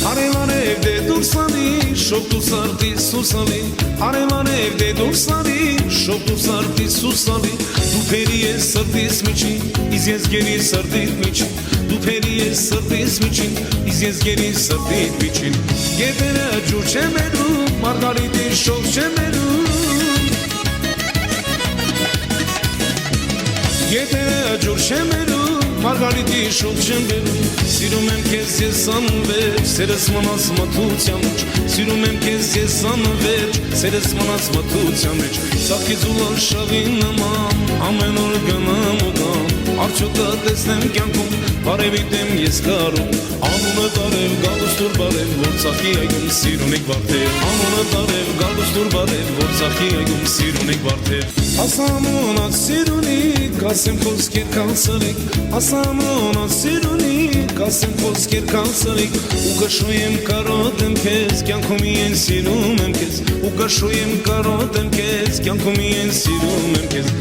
Արևան evde dursani, şoktu sardı susali. Arevан evde dursani, şoktu sardı susali. Du periye sardı smiçi, izjezgeni sardı miçi. Du periye sardı smiçi, izjezgeni sardı miçi. Gedere cur çemeru, margariti şok çemeru. Gedere cur çemeru, margariti şok çemeru. Սիրում եմ քեզ ես անվերջ, սերս մնաց մթության մեջ, սիրում եմ քեզ ես անվերջ, սերս մնաց մթության մեջ, սաղքից ու լանշավի նման, ամեն օր գնամ ու գամ, արդյոք դա տեսնեմ կյանքում, բարևիտ եմ ես կարում, անունը տարև, գալուս դուր բարև, որ ծախի այգում սիրուն եք վարդեր, անունը տարև, գալուս դուր բարև, որ ծախի այգում սիրուն եք վարդեր, ասամոնած սիրունիկ, ասեմ խոսքեր կանցրիկ, ասամոնած սիրունիկ, ասեմ խոսքեր կանցրիկ, ու կշու եմ կարոտ եմ քեզ, կյանքում իեն սիրում եմ քեզ, ու կշու եմ կարոտ եմ քեզ, կյանքում իեն սիրում եմ քեզ,